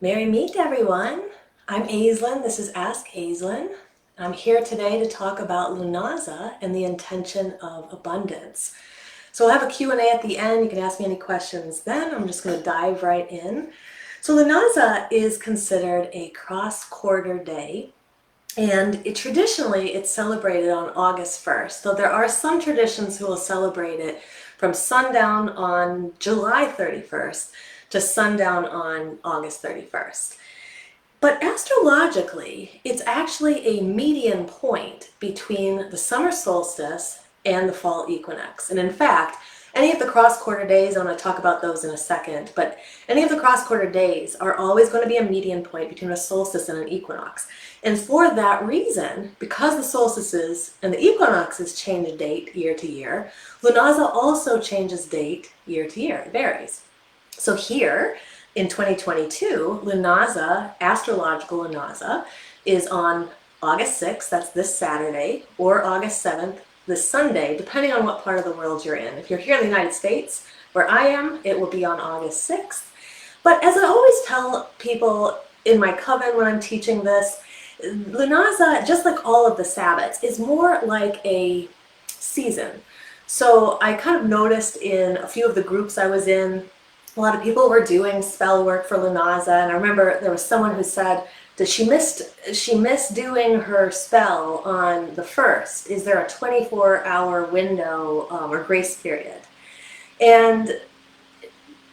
Merry meet everyone. I'm Aislin. This is Ask Aislin. I'm here today to talk about Lughnasadh and the intention of abundance. So I'll have a Q&A at the end. You can ask me any questions then. I'm just going to dive right in. So Lughnasadh is considered a cross-quarter day, and traditionally it's celebrated on August 1st. So there are some traditions who will celebrate it from sundown on July 31st to sundown on August 31st. But astrologically, it's actually a median point between the summer solstice and the fall equinox. And in fact, any of the cross-quarter days, I'm going to talk about those in a second, but any of the cross-quarter days are always going to be a median point between a solstice and an equinox. And for that reason, because the solstices and the equinoxes change date year to year, Lughnasadh also changes date year to year. It varies. So here in 2022, Lughnasadh, astrological Lughnasadh, is on August 6th, that's this Saturday, or August 7th, this Sunday, depending on what part of the world you're in. If you're here in the United States, where I am, it will be on August 6th. But as I always tell people in my coven when I'm teaching this, Lughnasadh, just like all of the sabbats, is more like a season. So I kind of noticed in a few of the groups I was in, a lot of people were doing spell work for Lughnasadh, and I remember there was someone who said that she missed doing her spell on the 1st. Is there a 24-hour window or grace period? And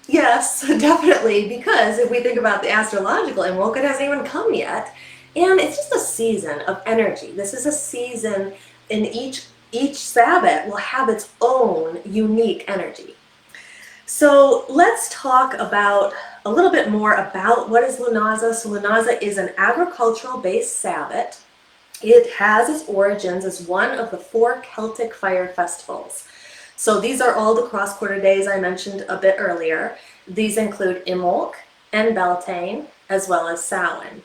yes, definitely, because if we think about the astrological, and Woken hasn't even come yet, and it's just a season of energy. This is a season, and each Sabbath will have its own unique energy. So let's talk about a little bit more about what is Lughnasadh. So Lughnasadh is an agricultural-based Sabbath. It has its origins as one of the 4 Celtic fire festivals. So these are all the cross-quarter days I mentioned a bit earlier. These include Imbolc and Beltane, as well as Samhain.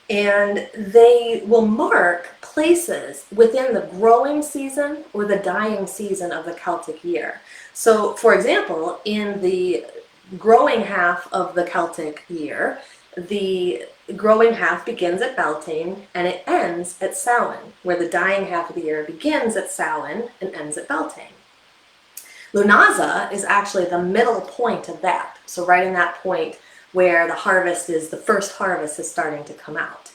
And they will mark places within the growing season or the dying season of the Celtic year. So, for example, in the growing half of the Celtic year, the growing half begins at Beltane and it ends at Samhain, where the dying half of the year begins at Samhain and ends at Beltane. Lughnasadh is actually the middle point of that. So right in that point where the first harvest is starting to come out.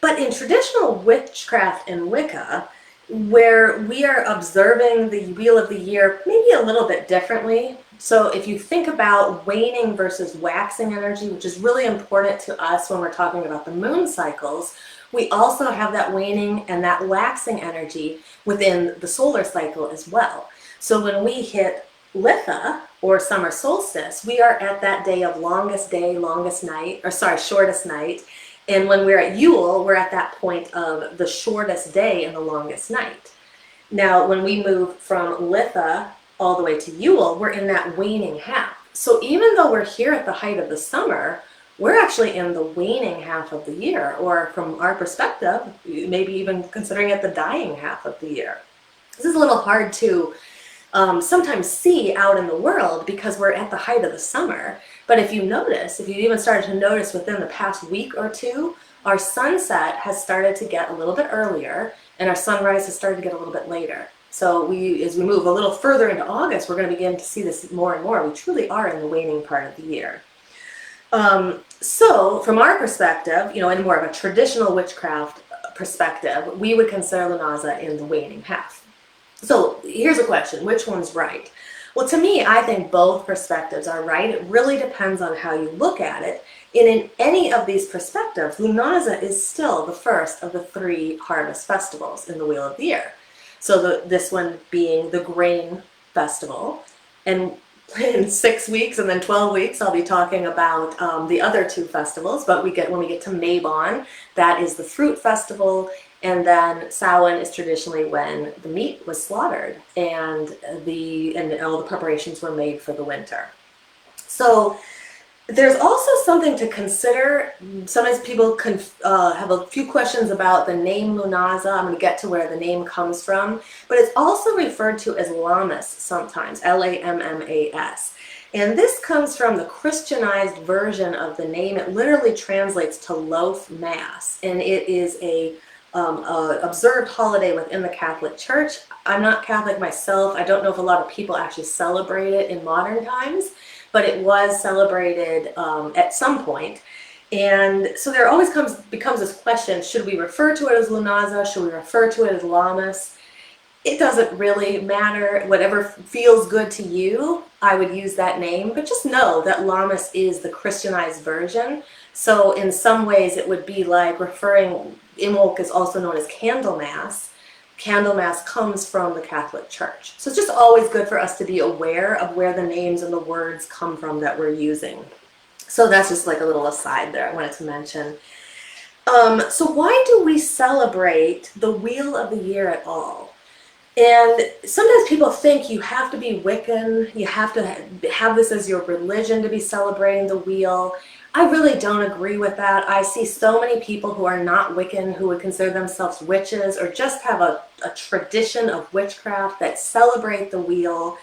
But in traditional witchcraft and Wicca, where we are observing the wheel of the year maybe a little bit differently. So if you think about waning versus waxing energy, which is really important to us when we're talking about the moon cycles, we also have that waning and that waxing energy within the solar cycle as well. So when we hit Litha, or summer solstice, we are at that day of shortest night. And when we're at Yule, we're at that point of the shortest day and the longest night. Now, when we move from Litha all the way to Yule, we're in that waning half. So even though we're here at the height of the summer, we're actually in the waning half of the year, or from our perspective, maybe even considering it the dying half of the year. This is a little hard to sometimes see out in the world because we're at the height of the summer. But if you even started to notice within the past week or two, our sunset has started to get a little bit earlier and our sunrise has started to get a little bit later. So as we move a little further into August, we're going to begin to see this more and more. We truly are in the waning part of the year. So from our perspective, in more of a traditional witchcraft perspective, we would consider Lughnasadh in the waning half. So here's a question, which one's right? Well, to me, I think both perspectives are right. It really depends on how you look at it. And in any of these perspectives, Lughnasadh is still the first of the 3 harvest festivals in the Wheel of the Year. So this one being the grain festival. And in 6 weeks and then 12 weeks, I'll be talking about the other 2 festivals. But when we get to Mabon, that is the fruit festival. And then Samhain is traditionally when the meat was slaughtered and all the preparations were made for the winter. So there's also something to consider. Sometimes people have a few questions about the name Lughnasadh. I'm going to get to where the name comes from. But it's also referred to as Lammas sometimes, Lammas. And this comes from the Christianized version of the name. It literally translates to loaf mass, and it is a observed holiday within the Catholic Church. I'm not Catholic myself. I don't know if a lot of people actually celebrate it in modern times, but it was celebrated at some point. And so there always becomes this question, should we refer to it as Lughnasadh? Should we refer to it as Lammas? It doesn't really matter. Whatever feels good to you, I would use that name. But just know that Lammas is the Christianized version. So in some ways it would be like referring, Imbolc is also known as Candlemas. Candlemas comes from the Catholic Church. So it's just always good for us to be aware of where the names and the words come from that we're using. So that's just like a little aside there I wanted to mention. So why do we celebrate the Wheel of the Year at all? And sometimes people think you have to be Wiccan, you have to have this as your religion to be celebrating the wheel. I really don't agree with that. I see so many people who are not Wiccan who would consider themselves witches or just have a tradition of witchcraft that celebrate the wheel.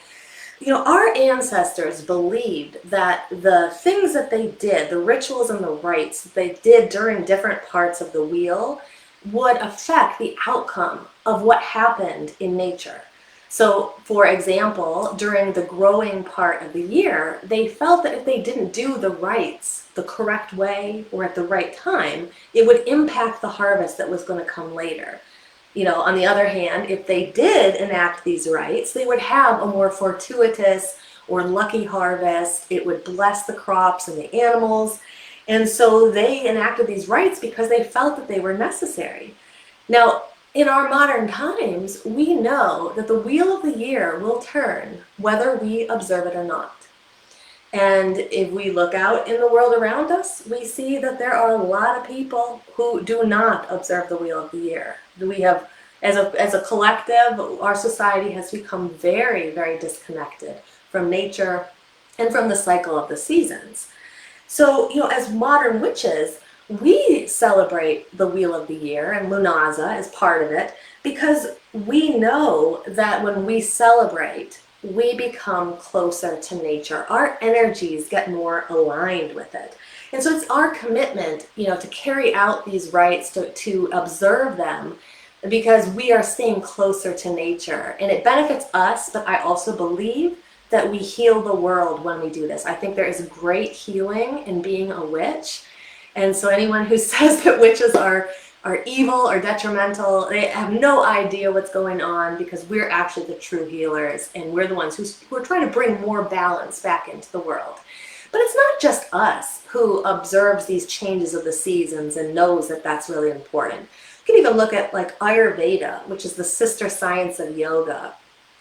You know, our ancestors believed that the things that they did, the rituals and the rites that they did during different parts of the wheel would affect the outcome of what happened in nature. So, for example, during the growing part of the year, they felt that if they didn't do the rites the correct way or at the right time, it would impact the harvest that was going to come later. You know, on the other hand, if they did enact these rites, they would have a more fortuitous or lucky harvest. It would bless the crops and the animals. And so they enacted these rites because they felt that they were necessary. Now, in our modern times, we know that the Wheel of the Year will turn whether we observe it or not. And if we look out in the world around us, we see that there are a lot of people who do not observe the Wheel of the Year. We have, as a collective, our society has become very, very disconnected from nature and from the cycle of the seasons. So, you know, as modern witches, we celebrate the Wheel of the Year, and Lughnasadh is part of it, because we know that when we celebrate, we become closer to nature. Our energies get more aligned with it. And so it's our commitment, you know, to carry out these rites, to observe them, because we are staying closer to nature. And it benefits us, but I also believe that we heal the world when we do this. I think there is great healing in being a witch. And so anyone who says that witches are evil or detrimental, they have no idea what's going on, because we're actually the true healers, and we're the ones who are trying to bring more balance back into the world. But it's not just us who observes these changes of the seasons and knows that that's really important. You can even look at like Ayurveda, which is the sister science of yoga.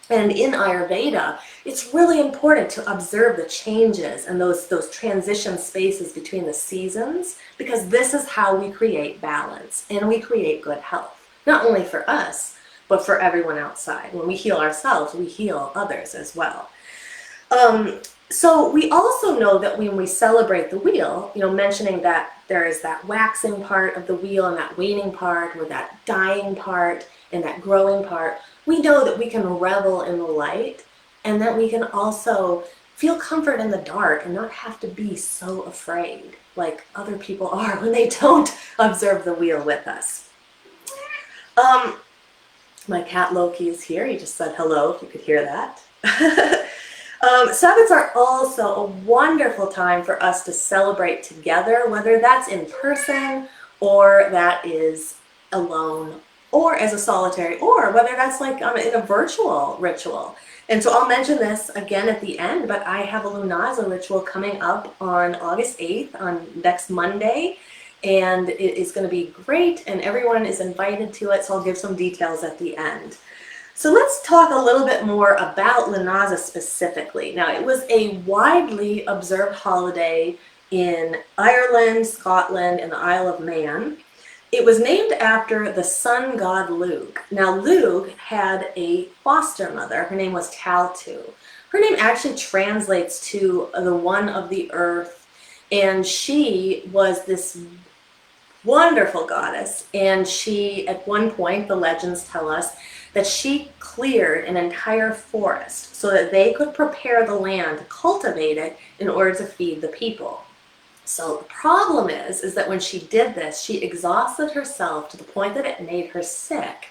And in Ayurveda, it's really important to observe the changes and those transition spaces between the seasons, because this is how we create balance and we create good health, not only for us, but for everyone outside. When we heal ourselves, we heal others as well. So we also know that when we celebrate the wheel, you know, mentioning that there is that waxing part of the wheel and that waning part, or that dying part and that growing part, we know that we can revel in the light, and that we can also feel comfort in the dark and not have to be so afraid like other people are when they don't observe the wheel with us. My cat Loki is here. He just said hello, if you could hear that. Sabbats are also a wonderful time for us to celebrate together, whether that's in person or that is alone, or as a solitary, or whether that's like in a virtual ritual. And so I'll mention this again at the end, but I have a Lughnasadh ritual coming up on August 8th, on next Monday, and it is going to be great, and everyone is invited to it, so I'll give some details at the end. So let's talk a little bit more about Lughnasadh specifically. Now, it was a widely observed holiday in Ireland, Scotland, and the Isle of Man. It was named after the sun god Lugh. Now, Lugh had a foster mother. Her name was Taltu. Her name actually translates to the one of the earth, and she was this wonderful goddess. And she, at one point, the legends tell us, that she cleared an entire forest so that they could prepare the land to cultivate it in order to feed the people. So the problem is that when she did this, she exhausted herself to the point that it made her sick.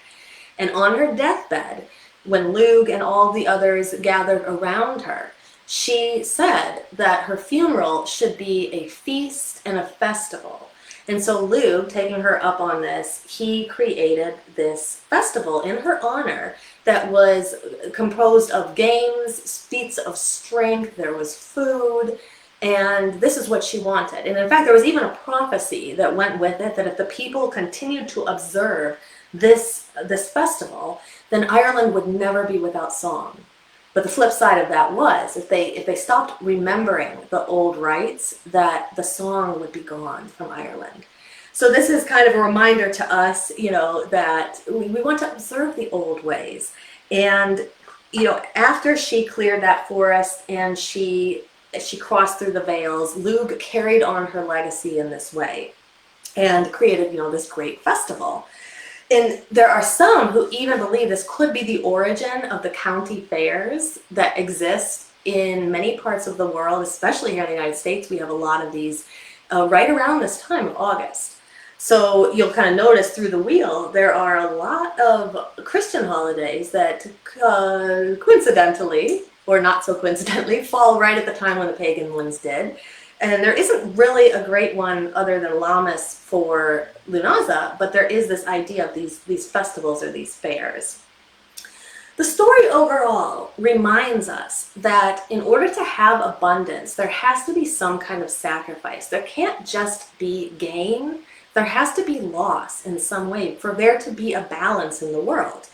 And on her deathbed, when Lugh and all the others gathered around her, she said that her funeral should be a feast and a festival. And so Lugh, taking her up on this, he created this festival in her honor that was composed of games, feats of strength, there was food, and this is what she wanted. And in fact, there was even a prophecy that went with it, that if the people continued to observe this festival, then Ireland would never be without song. But the flip side of that was, if they stopped remembering the old rites, that the song would be gone from Ireland. So this is kind of a reminder to us, that we want to observe the old ways. And, after she cleared that forest and she crossed through the veils, Lugh carried on her legacy in this way and created, this great festival. And there are some who even believe this could be the origin of the county fairs that exist in many parts of the world, especially here in the United States. We have a lot of these right around this time of August. So you'll kind of notice through the wheel, there are a lot of Christian holidays that coincidentally, or not so coincidentally, fall right at the time when the pagan ones did. And there isn't really a great one other than Lammas for Lughnasadh, but there is this idea of these festivals or these fairs. The story overall reminds us that in order to have abundance, there has to be some kind of sacrifice. There can't just be gain. There has to be loss in some way for there to be a balance in the world.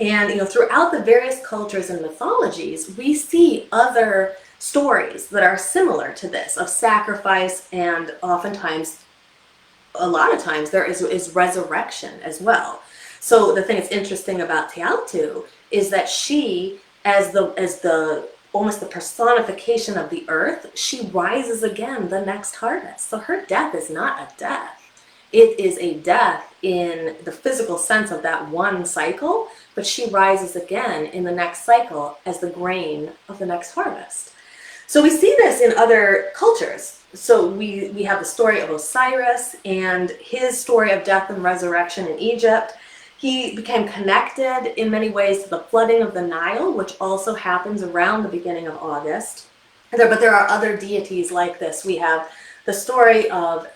And throughout the various cultures and mythologies, we see other stories that are similar to this, of sacrifice, and oftentimes, a lot of times, there is resurrection as well. So the thing that's interesting about Teal'c is that she, as the almost the personification of the earth, she rises again the next harvest. So her death is not a death. It is a death in the physical sense of that one cycle, but she rises again in the next cycle as the grain of the next harvest. So we see this in other cultures. So we have the story of Osiris and his story of death and resurrection in Egypt. He became connected in many ways to the flooding of the Nile, which also happens around the beginning of August. But there are other deities like this. We have the story of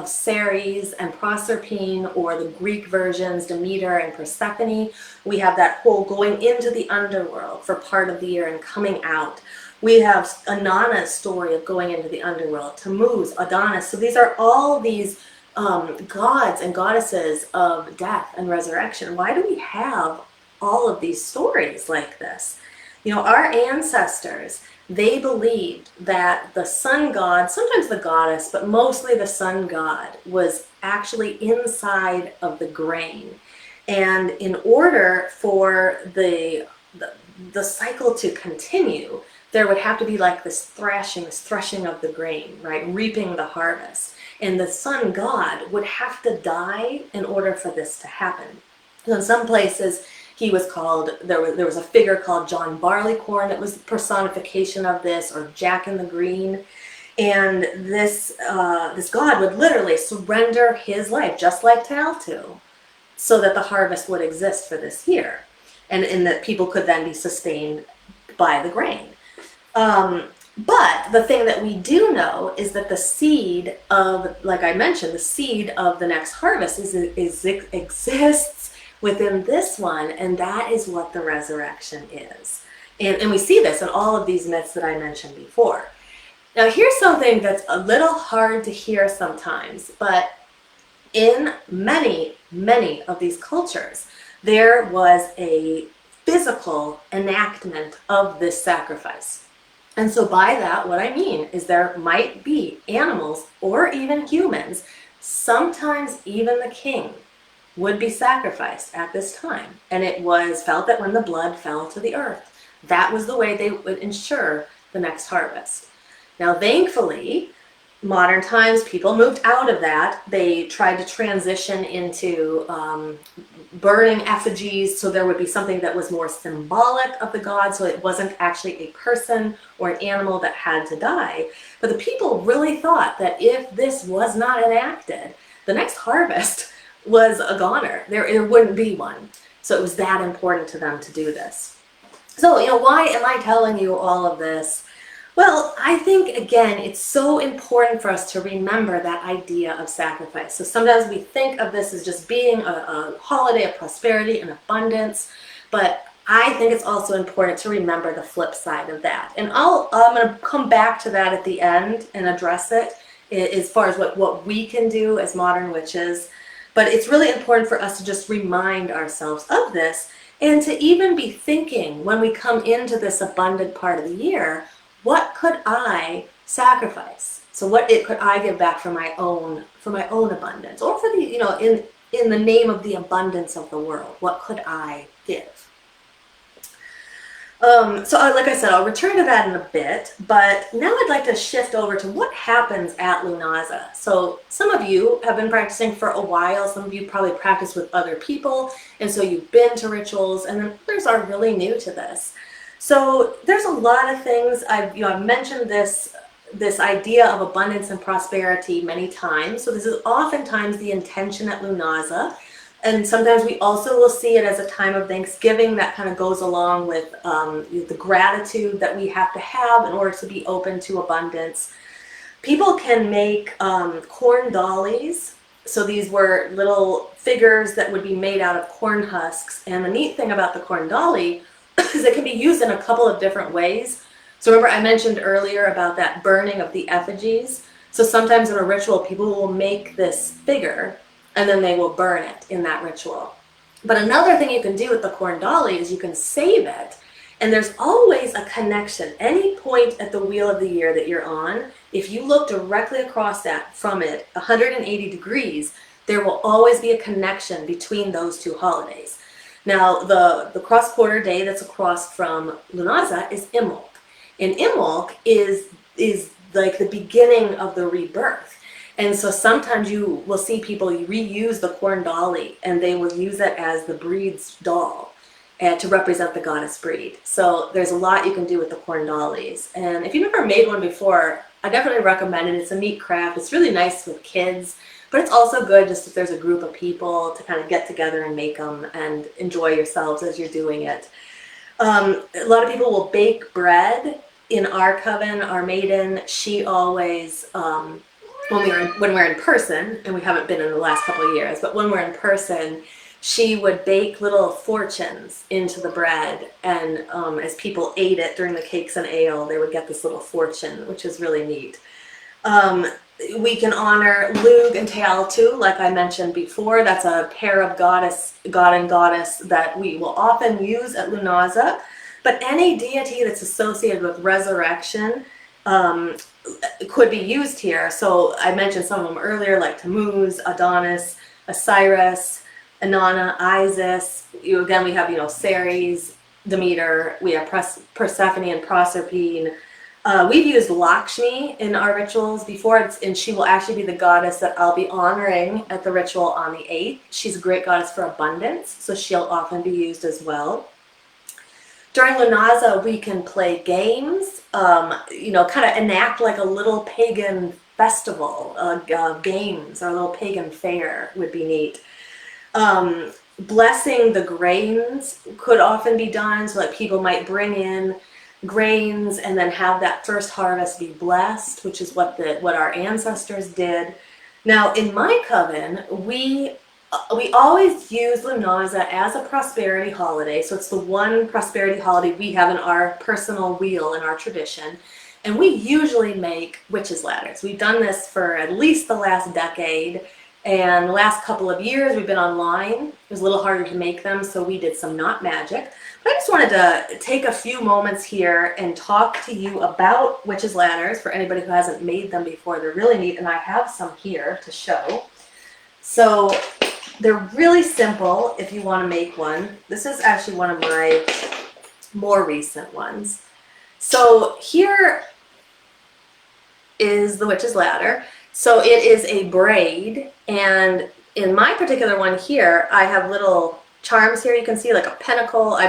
Ceres and Proserpine, or the Greek versions, Demeter and Persephone. We have that whole going into the underworld for part of the year and coming out. We have Inanna's story of going into the underworld, Tammuz, Adonis. So these are all these gods and goddesses of death and resurrection. Why do we have all of these stories like this? Our ancestors, they believed that the sun god, sometimes the goddess, but mostly the sun god, was actually inside of the grain. And in order for the cycle to continue, there would have to be like this threshing of the grain, right? Reaping the harvest. And the sun god would have to die in order for this to happen. So in some places, he was called, there was a figure called John Barleycorn that was the personification of this, or Jack in the Green. And this god would literally surrender his life, just like Teal'c, so that the harvest would exist for this year. And that people could then be sustained by the grain. But the thing that we do know is that the seed of, like I mentioned, the seed of the next harvest exists within this one, and that is what the resurrection is. And we see this in all of these myths that I mentioned before. Now here's something that's a little hard to hear sometimes, but in many, many of these cultures, there was a physical enactment of this sacrifice. And so by that, what I mean is there might be animals or even humans, sometimes even the king, would be sacrificed at this time. And it was felt that when the blood fell to the earth, that was the way they would ensure the next harvest. Now, thankfully, modern times, people moved out of that. They tried to transition into burning effigies, so there would be something that was more symbolic of the god, so it wasn't actually a person or an animal that had to die. But the people really thought that if this was not enacted, the next harvest was a goner. There wouldn't be one. So it was that important to them to do this. So, why am I telling you all of this? Well, I think, again, it's so important for us to remember that idea of sacrifice. So sometimes we think of this as just being a holiday of prosperity and abundance, but I think it's also important to remember the flip side of that. And I'm going to come back to that at the end and address it as far as what we can do as modern witches. But it's really important for us to just remind ourselves of this, and to even be thinking when we come into this abundant part of the year, what could I sacrifice? So what could I give back for my own abundance, or for the in the name of the abundance of the world? What could I give? So like I said, I'll return to that in a bit, but now I'd like to shift over to what happens at Lughnasadh. So some of you have been practicing for a while, some of you probably practice with other people, and so you've been to rituals, and then others are really new to this. So there's a lot of things. I've mentioned this idea of abundance and prosperity many times. So this is oftentimes the intention at Lughnasadh. And sometimes we also will see it as a time of Thanksgiving that kind of goes along with the gratitude that we have to have in order to be open to abundance. People can make corn dollies. So these were little figures that would be made out of corn husks. And the neat thing about the corn dolly is it can be used in a couple of different ways. So remember I mentioned earlier about that burning of the effigies. So sometimes in a ritual, people will make this figure and then they will burn it in that ritual. But another thing you can do with the corn dolly is you can save it. And there's always a connection. Any point at the wheel of the year that you're on, if you look directly across that from it, 180 degrees, there will always be a connection between those two holidays. Now, the cross-quarter day that's across from Lughnasadh is Imbolc. And Imbolc is like the beginning of the rebirth. And so sometimes you will see people reuse the corn dolly, and they will use it as the breed's doll to represent the goddess breed. So there's a lot you can do with the corn dollies. And if you've never made one before, I definitely recommend it. It's a neat craft. It's really nice with kids. But it's also good just if there's a group of people to kind of get together and make them and enjoy yourselves as you're doing it. A lot of people will bake bread. In our coven, our maiden, she always, when we're in person, and we haven't been in the last couple of years, but when we're in person, she would bake little fortunes into the bread, and as people ate it during the cakes and ale, they would get this little fortune, which is really neat. We can honor Lugh and Teal too, like I mentioned before. That's a pair of god and goddess that we will often use at Lughnasadh. But any deity that's associated with resurrection could be used here. So I mentioned some of them earlier, like Tammuz, Adonis, Osiris, Inanna, Isis. Again, we have Ceres, Demeter. We have Persephone and Proserpine. We've used Lakshmi in our rituals before, and she will actually be the goddess that I'll be honoring at the ritual on the 8th. She's a great goddess for abundance, so she'll often be used as well. During Lughnasadh, we can play games, kind of enact like a little pagan festival, games, or a little pagan fair would be neat. Blessing the grains could often be done, so that people might bring in grains and then have that first harvest be blessed, which is what our ancestors did. Now, in my coven, we always use Lughnasadh as a prosperity holiday. So it's the one prosperity holiday we have in our personal wheel in our tradition. And we usually make witches' ladders. We've done this for at least the last decade. And the last couple of years we've been online. It was a little harder to make them, so we did some not magic. But I just wanted to take a few moments here and talk to you about witches' ladders for anybody who hasn't made them before. They're really neat, and I have some here to show. So they're really simple if you want to make one. This is actually one of my more recent ones. So here is the witch's ladder. So it is a braid, and in my particular one here, I have little charms here. You can see like a pentacle. I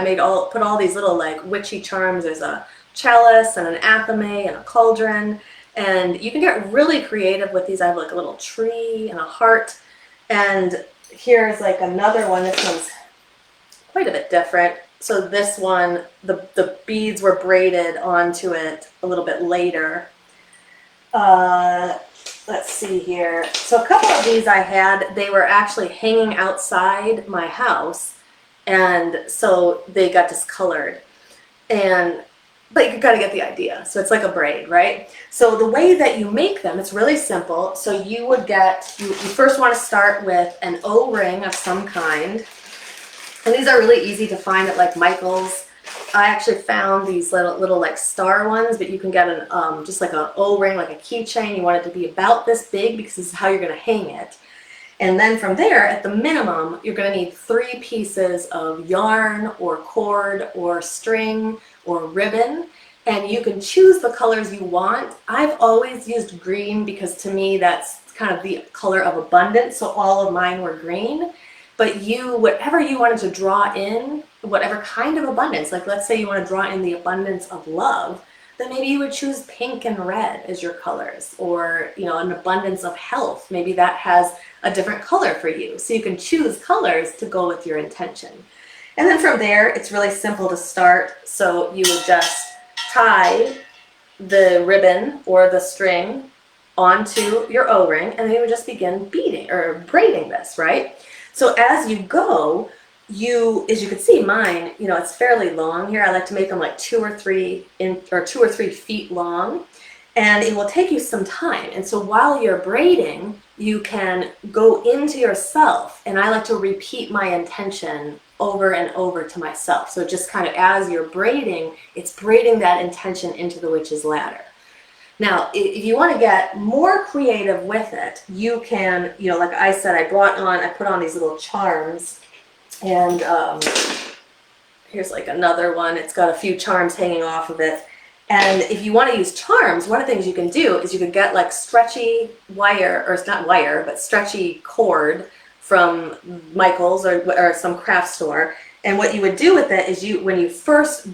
put all these little like witchy charms. There's a chalice and an athame and a cauldron, and you can get really creative with these. I have like a little tree and a heart, and here's like another one. This one's quite a bit different. So this one, the beads were braided onto it a little bit later. Let's see here. So a couple of these I had, they were actually hanging outside my house, and so they got discolored. But you gotta get the idea. So it's like a braid, right? So the way that you make them, it's really simple. So you would you first want to start with an O-ring of some kind. And these are really easy to find at like Michael's. I actually found these little like star ones, but you can get an just like an O-ring, like a keychain. You want it to be about this big because this is how you're going to hang it. And then from there, at the minimum, you're going to need 3 pieces of yarn or cord or string or ribbon. And you can choose the colors you want. I've always used green because to me that's kind of the color of abundance. So all of mine were green. But whatever you wanted to draw in, whatever kind of abundance, like let's say you want to draw in the abundance of love, then maybe you would choose pink and red as your colors, or an abundance of health. Maybe that has a different color for you. So you can choose colors to go with your intention. And then from there, it's really simple to start. So you would just tie the ribbon or the string onto your O-ring, and then you would just begin beading or braiding this, right? So as you go, as you can see mine, it's fairly long here. I like to make them like 2 or 3 feet long, and it will take you some time. And so while you're braiding, you can go into yourself, and I like to repeat my intention over and over to myself. So just kind of as you're braiding, it's braiding that intention into the witch's ladder. Now, if you want to get more creative with it, you can, like I said, I put on these little charms, and here's like another one. It's got a few charms hanging off of it. And if you want to use charms, one of the things you can do is you could get like stretchy wire, or it's not wire, but stretchy cord from Michael's or some craft store. And what you would do with it is when you first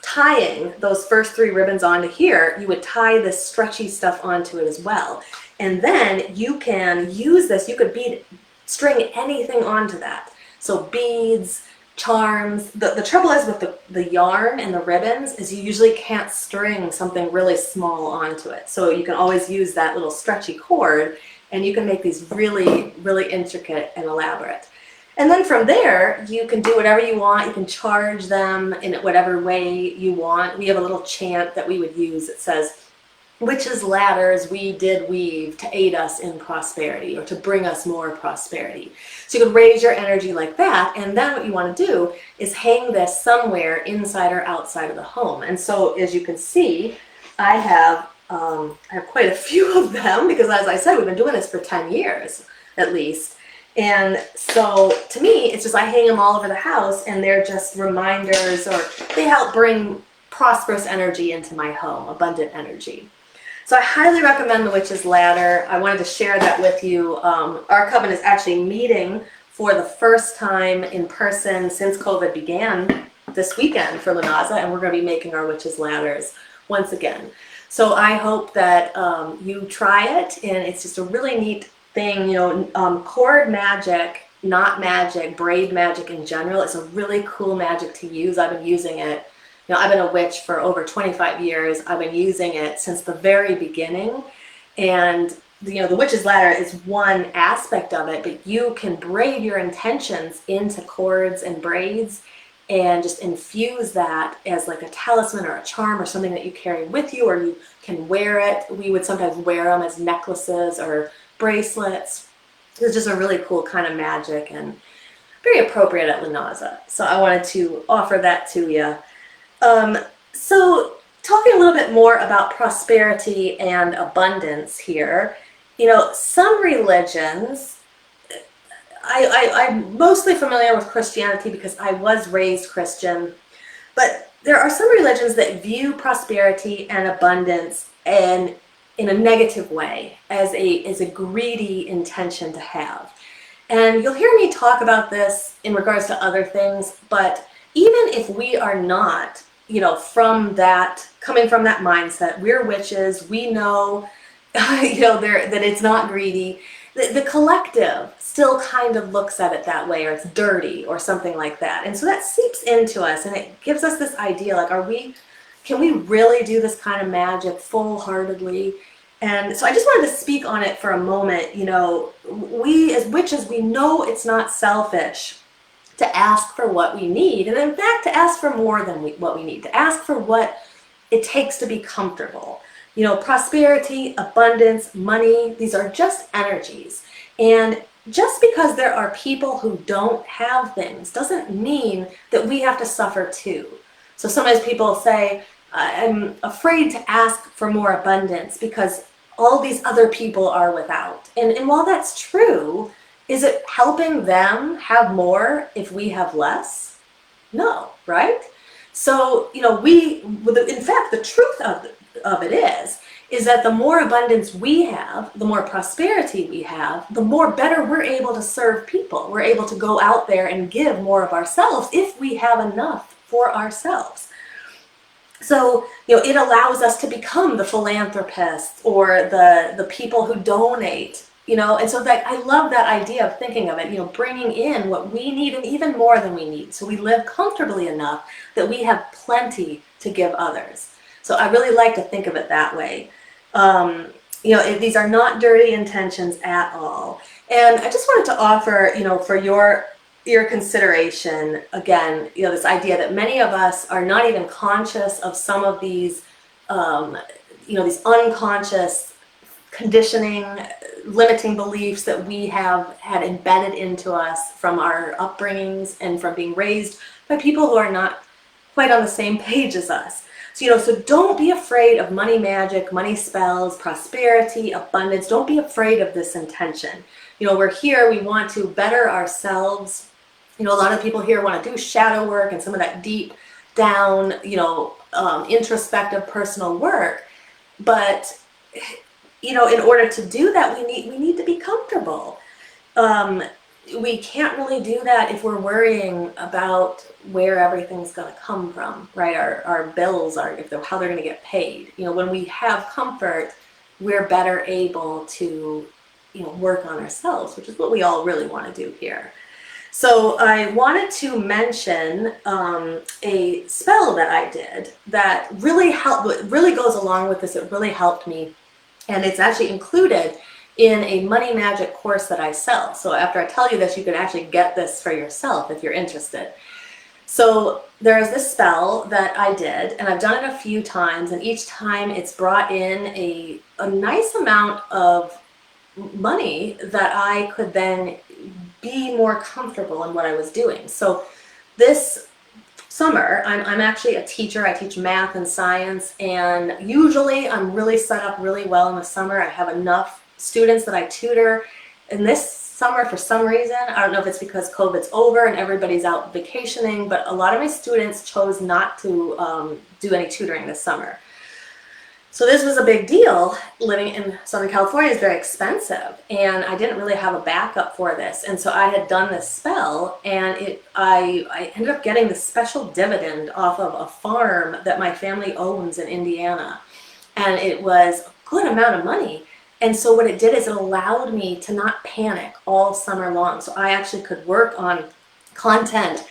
tying those first 3 ribbons onto here, you would tie this stretchy stuff onto it as well. And then you can use this, you could string anything onto that. So beads, charms. The trouble is with the yarn and the ribbons is you usually can't string something really small onto it. So you can always use that little stretchy cord, and you can make these really, really intricate and elaborate. And then from there, you can do whatever you want. You can charge them in whatever way you want. We have a little chant that we would use. It says, "Witches' ladders we did weave to aid us in prosperity," or to bring us more prosperity. So you can raise your energy like that. And then what you want to do is hang this somewhere inside or outside of the home. And so as you can see, I have quite a few of them because, as I said, we've been doing this for 10 years at least. And so to me, it's just I hang them all over the house, and they're just reminders, or they help bring prosperous energy into my home, abundant energy. So I highly recommend the Witch's Ladder. I wanted to share that with you. Our coven is actually meeting for the first time in person since COVID began this weekend for Lughnasadh, and we're going to be making our Witch's Ladders once again. So I hope that you try it, and it's just a really neat thing. Cord magic, knot magic, braid magic in general, it's a really cool magic to use. I've been using it. I've been a witch for over 25 years. I've been using it since the very beginning. And the Witch's Ladder is one aspect of it, but you can braid your intentions into cords and braids and just infuse that as like a talisman or a charm or something that you carry with you, or you can wear it. We would sometimes wear them as necklaces or bracelets. It's just a really cool kind of magic and very appropriate at Lughnasadh. So I wanted to offer that to you. So talking a little bit more about prosperity and abundance here, some religions, I'm mostly familiar with Christianity because I was raised Christian, but there are some religions that view prosperity and abundance and in a negative way, as a greedy intention to have. And you'll hear me talk about this in regards to other things, but even if we are not, from that, coming from that mindset, we're witches, we know, that it's not greedy, the collective still kind of looks at it that way, or it's dirty or something like that. And so that seeps into us, and it gives us this idea, like, can we really do this kind of magic full-heartedly? And so I just wanted to speak on it for a moment. We as witches, we know it's not selfish to ask for what we need, and in fact to ask for more than what we need, to ask for what it takes to be comfortable. Prosperity, abundance, money, these are just energies. And just because there are people who don't have things doesn't mean that we have to suffer too. So sometimes people say, I'm afraid to ask for more abundance because all these other people are without. And while that's true, is it helping them have more if we have less? No, right? So, in fact, the truth of it is that the more abundance we have, the more prosperity we have, the more better we're able to serve people. We're able to go out there and give more of ourselves if we have enough for ourselves. So, it allows us to become the philanthropist or the people who donate, and so that I love that idea of thinking of it, bringing in what we need and even more than we need. So we live comfortably enough that we have plenty to give others. So I really like to think of it that way. These are not dirty intentions at all. And I just wanted to offer, for your consideration, again, this idea that many of us are not even conscious of some of these, these unconscious conditioning, limiting beliefs that we have had embedded into us from our upbringings and from being raised by people who are not quite on the same page as us. So don't be afraid of money magic, money spells, prosperity, abundance. Don't be afraid of this intention. We're here, we want to better ourselves. A lot of people here want to do shadow work and some of that deep down, introspective personal work. But, in order to do that, we need to be comfortable. We can't really do that if we're worrying about where everything's going to come from, right? Our bills are, how they're going to get paid. When we have comfort, we're better able to, work on ourselves, which is what we all really want to do here. So I wanted to mention a spell that I did that really goes along with this. It really helped me, and it's actually included in a money magic course that I sell. So after I tell you this, you can actually get this for yourself if you're interested. So there's this spell that I did, and I've done it a few times, and each time it's brought in a nice amount of money that I could then be more comfortable in what I was doing. So this summer, I'm actually a teacher. I teach math and science, and usually I'm really set up really well in the summer. I have enough students that I tutor. And this summer, for some reason, I don't know if it's because COVID's over and everybody's out vacationing, but a lot of my students chose not to do any tutoring this summer. So this was a big deal. Living in Southern California is very expensive, and I didn't really have a backup for this. And so I had done this spell, and I ended up getting this special dividend off of a farm that my family owns in Indiana. And it was a good amount of money. And so what it did is it allowed me to not panic all summer long. So I actually could work on content,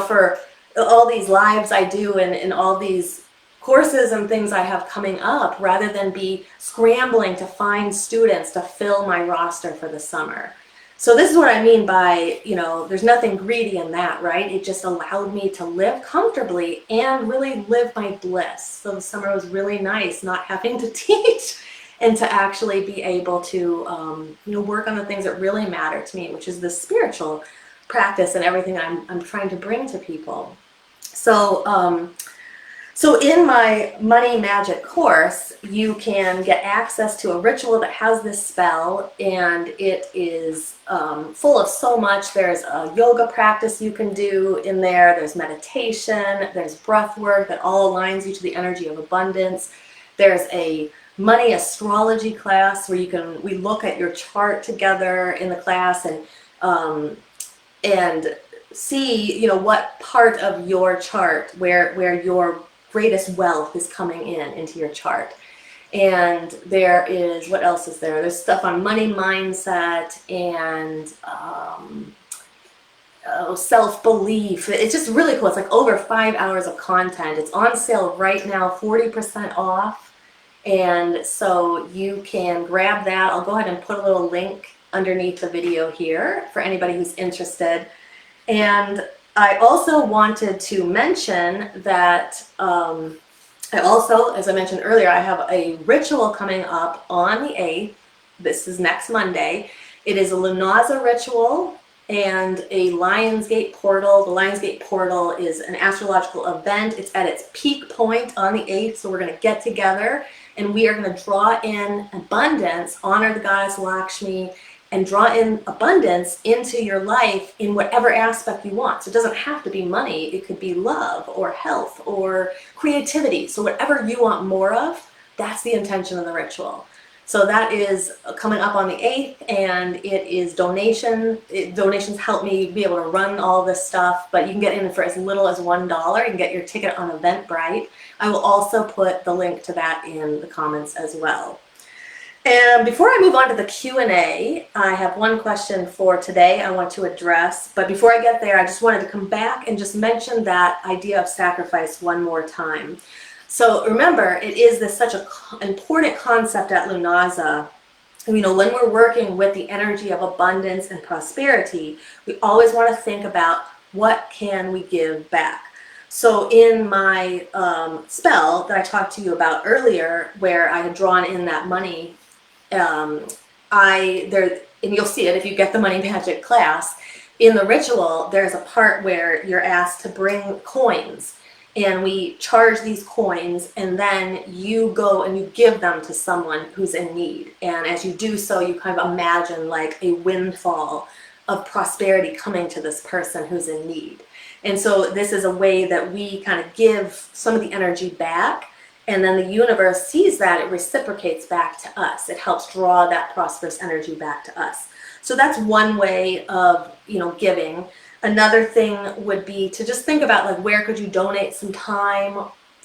for all these lives I do and all these courses and things I have coming up, rather than be scrambling to find students to fill my roster for the summer. So this is what I mean by, there's nothing greedy in that, right? It just allowed me to live comfortably and really live my bliss. So the summer was really nice, not having to teach and to actually be able to, work on the things that really matter to me, which is the spiritual practice and everything I'm trying to bring to people. So in my Money Magic course, you can get access to a ritual that has this spell, and it is full of so much. There's a yoga practice you can do in there. There's meditation. There's breath work that all aligns you to the energy of abundance. There's a money astrology class where we look at your chart together in the class and see, you know, what part of your chart where your greatest wealth is coming into your chart. And there is, what else is there? There's stuff on money mindset and self-belief. It's just really cool. It's like over 5 hours of content. It's on sale right now, 40% off. And so you can grab that. I'll go ahead and put a little link underneath the video here for anybody who's interested. And I also wanted to mention that I also, as I mentioned earlier, I have a ritual coming up on the 8th. This is next Monday. It is a Lughnasadh ritual and a Lionsgate portal. The Lionsgate portal is an astrological event. It's at its peak point on the 8th, so we're going to get together and we are going to draw in abundance, honor the goddess Lakshmi, and draw in abundance into your life in whatever aspect you want. So it doesn't have to be money. It could be love or health or creativity. So whatever you want more of, that's the intention of the ritual. So that is coming up on the 8th, and it is donation. Donations help me be able to run all this stuff, but you can get in for as little as $1. You can get your ticket on Eventbrite. I will also put the link to that in the comments as well. And before I move on to the Q&A, I have one question for today I want to address. But before I get there, I just wanted to come back and just mention that idea of sacrifice one more time. So remember, it is such an important concept at Lughnasadh. You know, when we're working with the energy of abundance and prosperity, we always want to think about what can we give back. So in my spell that I talked to you about earlier, where I had drawn in that money, and you'll see it if you get the Money Magic class, in the ritual, there's a part where you're asked to bring coins. And we charge these coins, and then you go and you give them to someone who's in need. And as you do so, you kind of imagine like a windfall of prosperity coming to this person who's in need. And so this is a way that we kind of give some of the energy back, and then the universe sees that, it reciprocates back to us. It helps draw that prosperous energy back to us. So that's one way of, you know, giving. Another thing would be to just think about, like, where could you donate some time,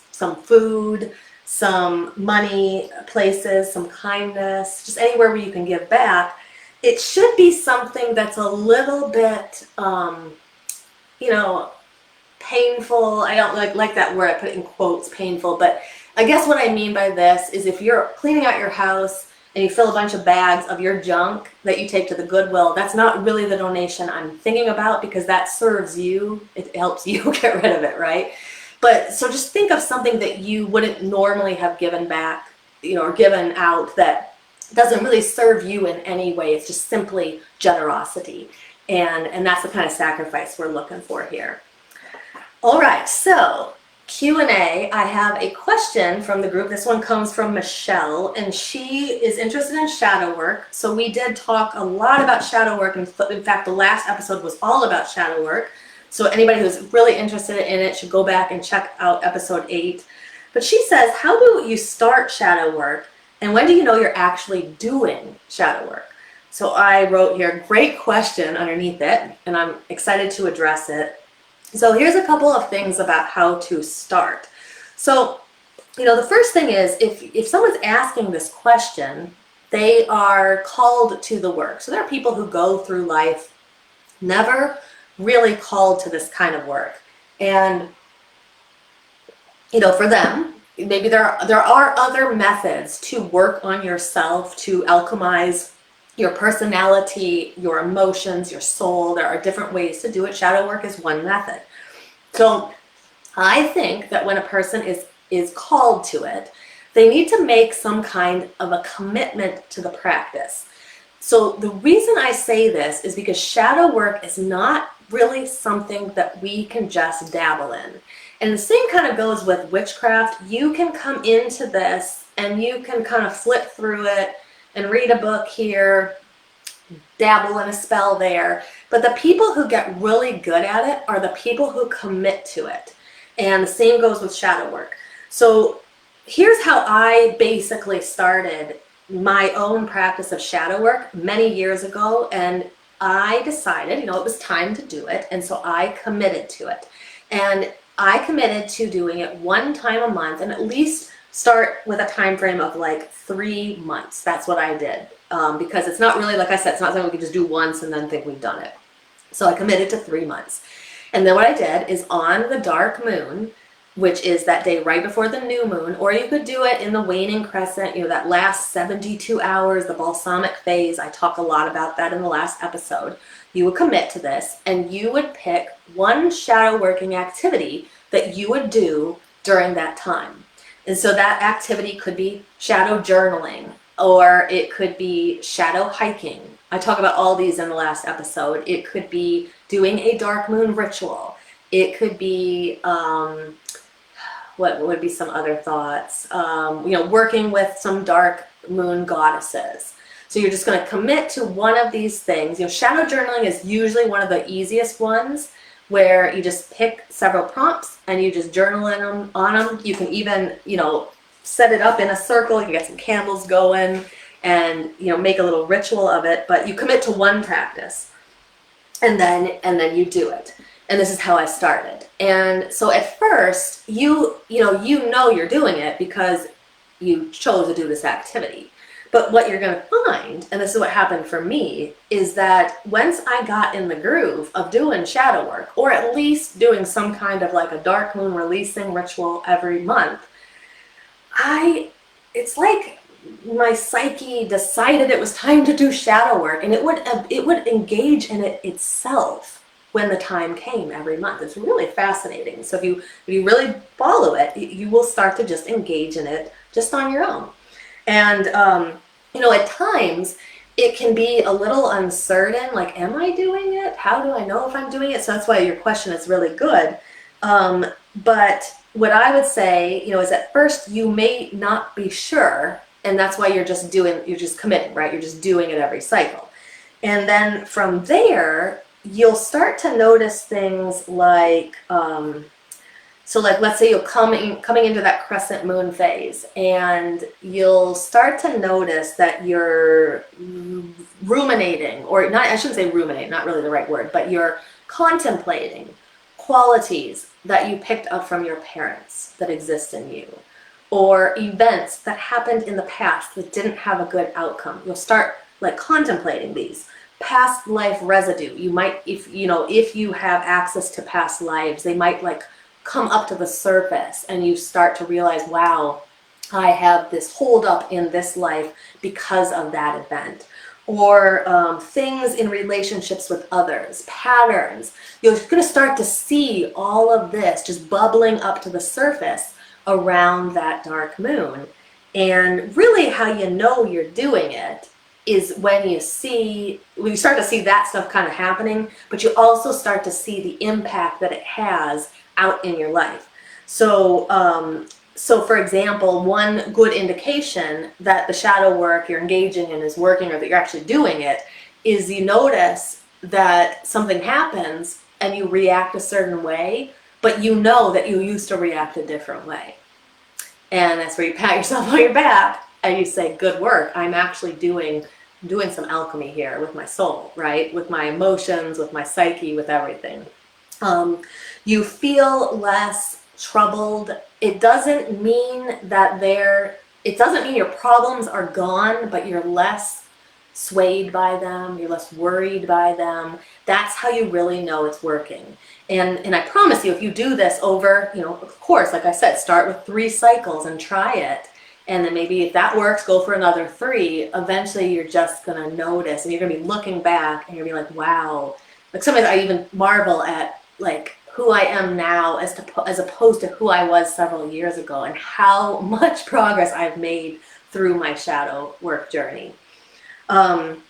some food, some money, places, some kindness, just anywhere where you can give back. It should be something that's a little bit, you know, painful. I don't like that word, I put it in quotes, painful, but I guess what I mean by this is if you're cleaning out your house and you fill a bunch of bags of your junk that you take to the Goodwill, that's not really the donation I'm thinking about, because that serves you. It helps you get rid of it, right? But so just think of something that you wouldn't normally have given back, you know, or given out, that doesn't really serve you in any way. It's just simply generosity. And that's the kind of sacrifice we're looking for here. All right, so Q&A, I have a question from the group. This one comes from Michelle, and she is interested in shadow work. So we did talk a lot about shadow work. In fact, the last episode was all about shadow work. So anybody who's really interested in it should go back and check out episode 8. But she says, how do you start shadow work, and when do you know you're actually doing shadow work? So I wrote here, great question underneath it, and I'm excited to address it. So here's a couple of things about how to start. So, you know, the first thing is, if someone's asking this question, they are called to the work. So there are people who go through life never really called to this kind of work. And, you know, for them, maybe there are other methods to work on yourself, to alchemize your personality, your emotions, your soul. There are different ways to do it. Shadow work is one method. So I think that when a person is called to it, they need to make some kind of a commitment to the practice. So the reason I say this is because shadow work is not really something that we can just dabble in. And the same kind of goes with witchcraft. You can come into this and you can kind of flip through it and read a book here, dabble in a spell there. But the people who get really good at it are the people who commit to it. And the same goes with shadow work. So here's how I basically started my own practice of shadow work many years ago, and I decided, it was time to do it, and so I committed to it. And I committed to doing it one time a month, and at least start with a time frame of like 3 months. That's what I did, because it's not really, like I said, it's not something we can just do once and then think we've done it. So I committed to 3 months. And then what I did is on the dark moon, which is that day right before the new moon, or you could do it in the waning crescent, that last 72 hours, the balsamic phase. I talk a lot about that in the last episode. You would commit to this, and you would pick one shadow working activity that you would do during that time. And so that activity could be shadow journaling, or it could be shadow hiking. I talk about all these in the last episode. It could be doing a dark moon ritual. It could be, what would be some other thoughts? Working with some dark moon goddesses. So you're just going to commit to one of these things. Shadow journaling is usually one of the easiest ones, where you just pick several prompts and you just journal on them. You can even, set it up in a circle. You can get some candles going and, make a little ritual of it. But you commit to one practice, and then you do it. And this is how I started. And so at first, you know you're doing it because you chose to do this activity. But what you're going to find, and this is what happened for me, is that once I got in the groove of doing shadow work, or at least doing some kind of like a dark moon releasing ritual every month, it's like my psyche decided it was time to do shadow work, and it would engage in it itself when the time came every month. It's really fascinating. So if you really follow it, you will start to just engage in it just on your own. And, at times it can be a little uncertain, like, am I doing it? How do I know if I'm doing it? So that's why your question is really good. But what I would say, is at first you may not be sure, and that's why you're just committing, right? You're just doing it every cycle. And then from there, you'll start to notice things like, so like, let's say you're coming into that crescent moon phase, and you'll start to notice that you're ruminating, or not, I shouldn't say ruminate, not really the right word, but you're contemplating qualities that you picked up from your parents that exist in you, or events that happened in the past that didn't have a good outcome. You'll start like contemplating these. Past life residue. You might, if you have access to past lives, they might like come up to the surface, and you start to realize, wow, I have this hold up in this life because of that event. Or things in relationships with others, patterns. You're going to start to see all of this just bubbling up to the surface around that dark moon. And really how you know you're doing it is when you start to see that stuff kind of happening, but you also start to see the impact that it has out in your life. So for example, one good indication that the shadow work you're engaging in is working, or that you're actually doing it, is you notice that something happens and you react a certain way, but you know that you used to react a different way. And that's where you pat yourself on your back and you say, good work, I'm actually doing some alchemy here with my soul, right? With my emotions, with my psyche, with everything. You feel less troubled. It doesn't mean your problems are gone, but you're less swayed by them, you're less worried by them. That's how you really know it's working. And I promise you, if you do this over, of course, like I said, start with 3 cycles and try it. And then maybe if that works, go for another 3. Eventually you're just gonna notice, and you're gonna be looking back and you're gonna be like, wow. Like sometimes I even marvel at like who I am now as opposed to who I was several years ago, and how much progress I've made through my shadow work journey. Again,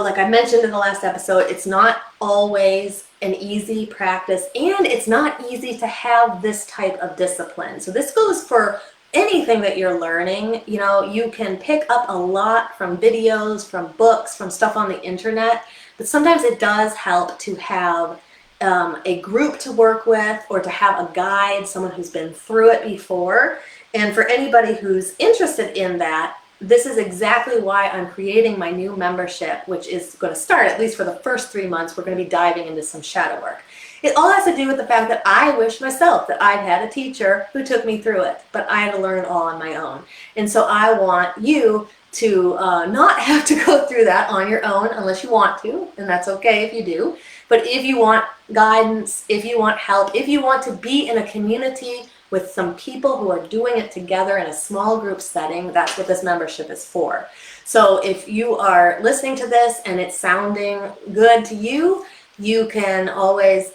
like I mentioned in the last episode, it's not always an easy practice, and it's not easy to have this type of discipline. So this goes for anything that you're learning. You can pick up a lot from videos, from books, from stuff on the internet, but sometimes it does help to have a group to work with, or to have a guide, someone who's been through it before. And for anybody who's interested in that, this is exactly why I'm creating my new membership, which is going to start, at least for the first 3 months, we're going to be diving into some shadow work. It all has to do with the fact that I wish myself that I'd had a teacher who took me through it, but I had to learn it all on my own. And so I want you to not have to go through that on your own unless you want to, and that's okay if you do. But if you want guidance, if you want help, if you want to be in a community with some people who are doing it together in a small group setting, that's what this membership is for. So if you are listening to this and it's sounding good to you, you can always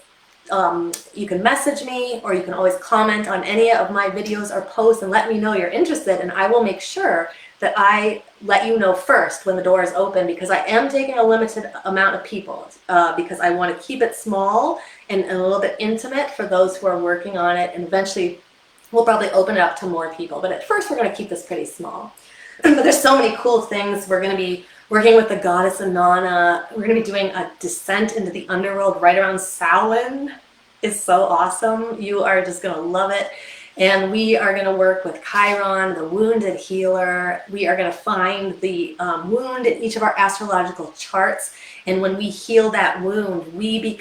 you can message me, or you can always comment on any of my videos or posts and let me know you're interested, and I will make sure that I let you know first when the door is open, because I am taking a limited amount of people because I want to keep it small and a little bit intimate for those who are working on it, and eventually we'll probably open it up to more people. But at first we're going to keep this pretty small. But there's so many cool things. We're going to be working with the goddess Inanna. We're going to be doing a descent into the underworld right around Samhain. It's so awesome. You are just going to love it. And we are going to work with Chiron, the wounded healer. We are going to find the wound in each of our astrological charts. And when we heal that wound, we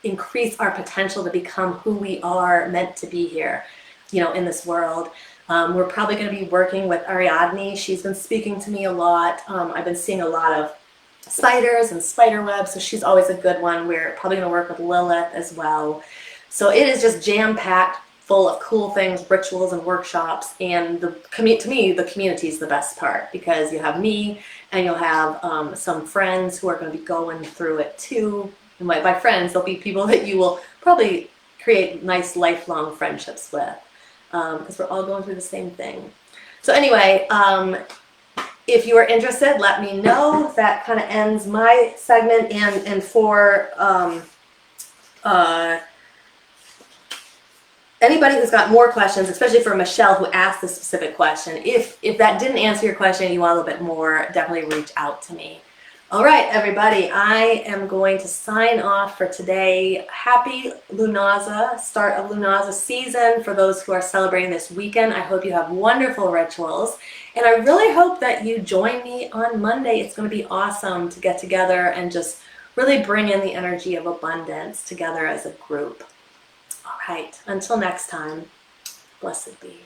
increase our potential to become who we are meant to be here, in this world. We're probably going to be working with Ariadne. She's been speaking to me a lot. I've been seeing a lot of spiders and spider webs, so she's always a good one. We're probably going to work with Lilith as well. So it is just jam-packed, full of cool things, rituals and workshops. And to me, the community is the best part, because you have me and you'll have some friends who are going to be going through it too. And by friends, they'll be people that you will probably create nice lifelong friendships with, because we're all going through the same thing. So anyway, if you are interested, let me know. That kind of ends my segment. And for anybody who's got more questions, especially for Michelle who asked this specific question, if that didn't answer your question and you want a little bit more, definitely reach out to me. All right, everybody, I am going to sign off for today. Happy Lughnasadh, start of Lughnasadh season for those who are celebrating this weekend. I hope you have wonderful rituals, and I really hope that you join me on Monday. It's going to be awesome to get together and just really bring in the energy of abundance together as a group. All right, until next time, blessed be.